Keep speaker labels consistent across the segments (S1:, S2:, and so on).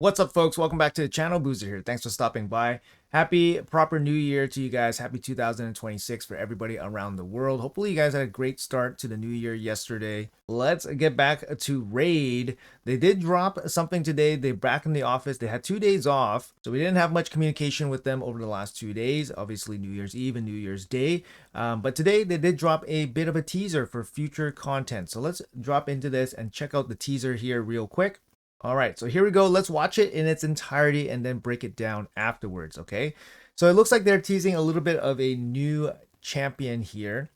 S1: What's up, folks? Welcome back to the channel. Boozer here. Thanks for stopping by. Happy proper new year to you guys. Happy 2026 for everybody around the world. Hopefully you guys had a great start to the new year yesterday. Let's get back to Raid. They did drop something today. They're back in the office. They had 2 days off, so we didn't have much communication with them over the last 2 days. Obviously New Year's Eve and New Year's Day. But today they did drop a bit of a teaser for future content. So let's drop into this and check out the teaser here real quick. All right, so here we go. Let's watch it in its entirety and then break it down afterwards, okay? So it looks like they're teasing a little bit of a new champion here.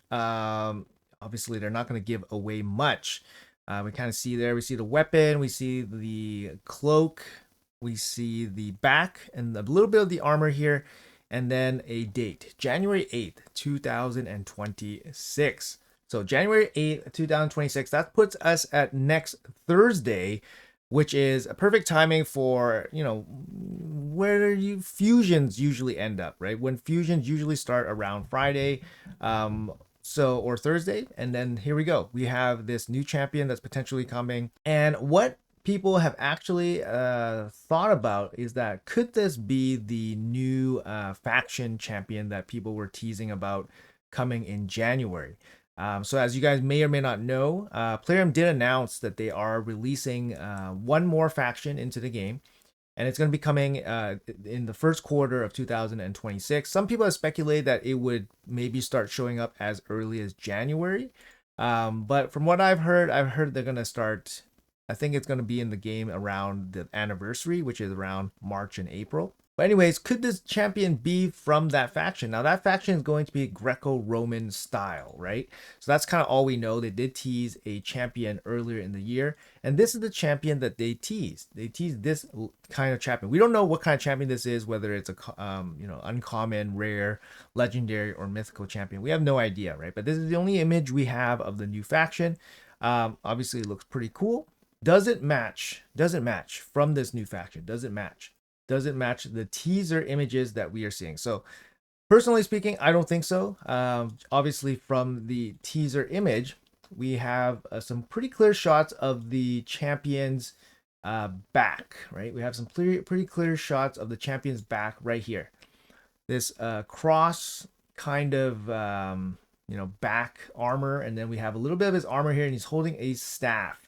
S1: Obviously, they're not going to give away much. We kind of see there, we see the weapon, we see the cloak, we see the back, and a little bit of the armor here, and then a date, January 8th, 2026. So January 8th, 2026, that puts us at next Thursday, which is a perfect timing for, where fusions usually end up, right? When fusions usually start around Friday, or Thursday, and then here we go. We have this new champion that's potentially coming, and what people have actually thought about is that could this be the new faction champion that people were teasing about coming in January? So as you guys may or may not know, Plarium did announce that they are releasing one more faction into the game, and it's going to be coming in the first quarter of 2026. Some people have speculated that it would maybe start showing up as early as January, but from what I've heard they're going to start. I think it's going to be in the game around the anniversary, which is around March and April. But anyways, could this champion be from that faction? Now that faction is going to be Greco-Roman style, right? So that's kind of all we know. They did tease a champion earlier in the year, and this is the champion that they teased. They teased this kind of champion. We don't know what kind of champion this is, whether it's a uncommon, rare, legendary, or mythical champion. We have no idea, right? But this is the only image we have of the new faction. Obviously, it looks pretty cool. Does it match from this new faction? Does it match the teaser images that we are seeing? So personally speaking, I don't think so. Obviously from the teaser image, we have some pretty clear shots of the champion's back, right? We have some pretty clear shots of the champion's back right here. This cross kind of back armor, and then we have a little bit of his armor here, and he's holding a staff.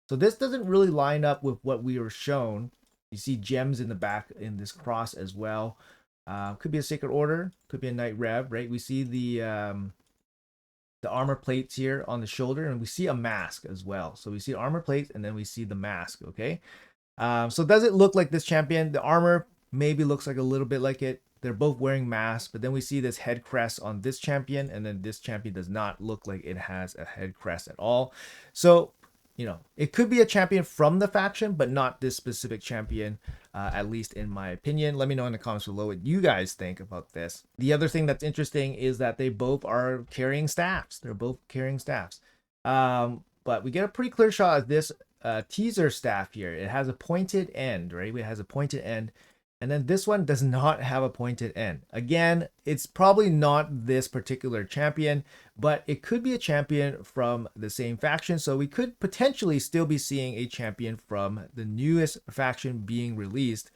S1: So this doesn't really line up with what we were shown. You see gems in the back in this cross as well. Could be a Sacred Order, could be a Knight Rev, right? We see the armor plates here on the shoulder, and we see a mask as well. So we see armor plates, and then we see the mask, okay? So does it look like this champion? The armor maybe looks like a little bit like it. They're both wearing masks, but then we see this head crest on this champion, and then this champion does not look like it has a head crest at all. So it could be a champion from the faction, but not this specific champion, at least in my opinion. Let me know in the comments below what you guys think about this. The other thing that's interesting is that they both are carrying staffs. They're both carrying staffs. But we get a pretty clear shot of this teaser staff here. It has a pointed end, right? It has a pointed end. And then this one does not have a pointed end. Again, it's probably not this particular champion, but it could be a champion from the same faction. So we could potentially still be seeing a champion from the newest faction being released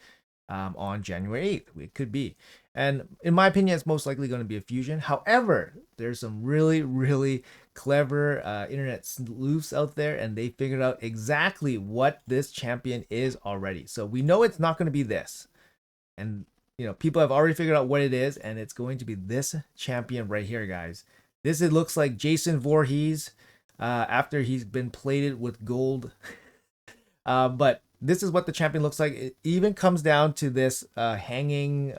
S1: on January 8th. It could be. And in my opinion, it's most likely going to be a fusion. However, there's some really, really clever internet sleuths out there, and they figured out exactly what this champion is already. So we know it's not going to be this. And people have already figured out what it is, and it's going to be this champion right here, guys. It looks like Jason Voorhees after he's been plated with gold. But this is what the champion looks like. It even comes down to this hanging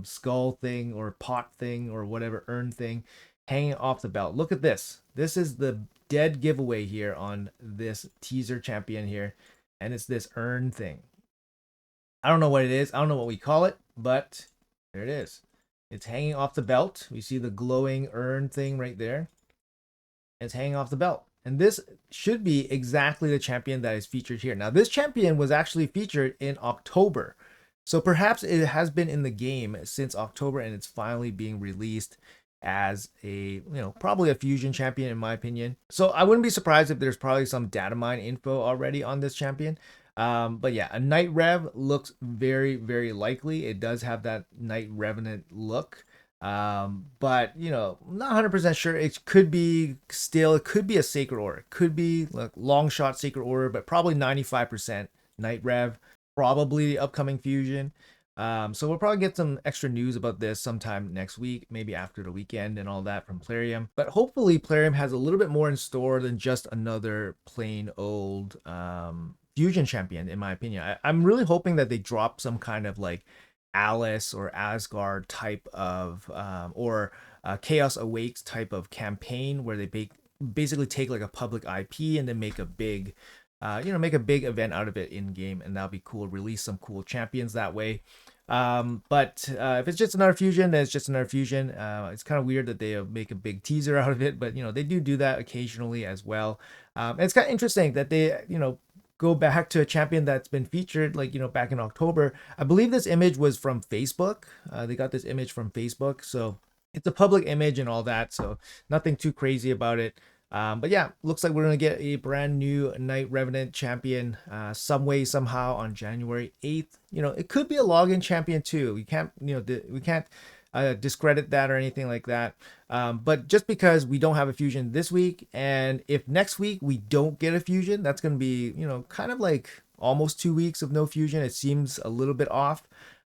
S1: skull thing or pot thing or whatever, urn thing hanging off the belt. Look at this. This is the dead giveaway here on this teaser champion here, and it's this urn thing. I don't know what it is. I don't know what we call it, but there it is. It's hanging off the belt. We see the glowing urn thing right there. It's hanging off the belt. And this should be exactly the champion that is featured here. Now, this champion was actually featured in October. So perhaps it has been in the game since October, and it's finally being released as a, probably a fusion champion in my opinion. So I wouldn't be surprised if there's probably some data mine info already on this champion. But yeah, a Night Rev looks very, very likely. It does have that Night Revenant look. But you know, not 100% sure. It could be still, it could be a Sacred Order. It could be like long shot Sacred Order, but probably 95% Night Rev. Probably the upcoming fusion. So we'll probably get some extra news about this sometime next week, maybe after the weekend and all that from Plarium. But hopefully Plarium has a little bit more in store than just another plain old fusion champion, in my opinion. I'm really hoping that they drop some kind of like Alice or Asgard type of or Chaos Awakes type of campaign where they basically take like a public IP and then make a big make a big event out of it in game, and that'll be cool. Release some cool champions that way. But if it's just another fusion, then it's just another fusion. It's kind of weird that they make a big teaser out of it, but you know they do that occasionally as well. And it's kind of interesting that they go back to a champion that's been featured like back in October. I believe this image was from Facebook. They got this image from Facebook, so it's a public image and all that, so nothing too crazy about it. But yeah, looks like we're gonna get a brand new Night Revenant champion some way somehow on January 8th. It could be a login champion too. We can't discredit that or anything like that. But just because we don't have a fusion this week, and if next week we don't get a fusion, that's gonna be kind of like almost 2 weeks of no fusion. It seems a little bit off.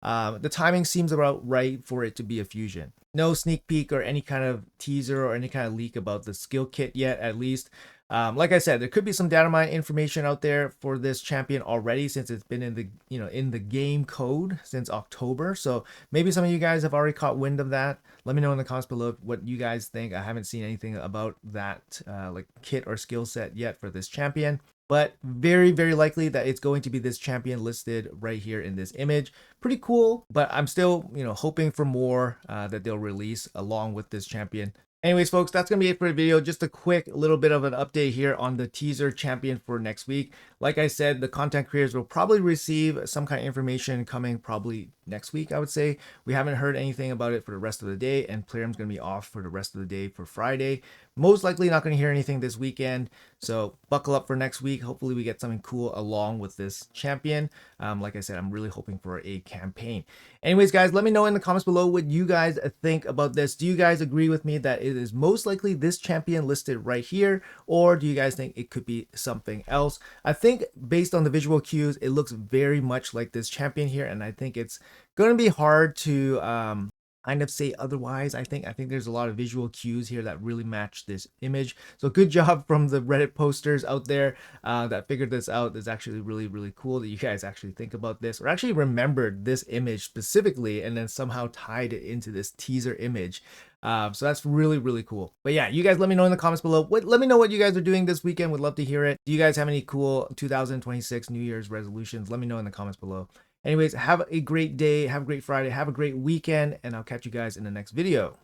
S1: The timing seems about right for it to be a fusion. No sneak peek or any kind of teaser or any kind of leak about the skill kit yet, at least. Like I said, there could be some data mine information out there for this champion already, since it's been in the in the game code since October. So maybe some of you guys have already caught wind of that. Let me know in the comments below what you guys think. I haven't seen anything about that like kit or skill set yet for this champion, but very, very likely that it's going to be this champion listed right here in this image. Pretty cool, but I'm still, hoping for more that they'll release along with this champion. Anyways, folks, that's going to be it for the video. Just a quick little bit of an update here on the teaser champion for next week. Like I said, the content creators will probably receive some kind of information coming probably next week, I would say. We haven't heard anything about it for the rest of the day, and Plarium's going to be off for the rest of the day for Friday. Most likely not going to hear anything this weekend, so buckle up for next week. Hopefully we get something cool along with this champion. Like I said, I'm really hoping for a campaign. Anyways, guys, let me know in the comments below what you guys think about this. Do you guys agree with me that it is most likely this champion listed right here, or do you guys think it could be something else? I think based on the visual cues, it looks very much like this champion here, and I think it's going to be hard to kind of say otherwise. I think there's a lot of visual cues here that really match this image. So good job from the Reddit posters out there that figured this out. It's actually really, really cool that you guys actually think about this, or actually remembered this image specifically and then somehow tied it into this teaser image. So that's really, really cool. But yeah, you guys let me know in the comments below. Let me know what you guys are doing this weekend. Would love to hear it. Do you guys have any cool 2026 New Year's resolutions? Let me know in the comments below. Anyways, have a great day, have a great Friday, have a great weekend, and I'll catch you guys in the next video.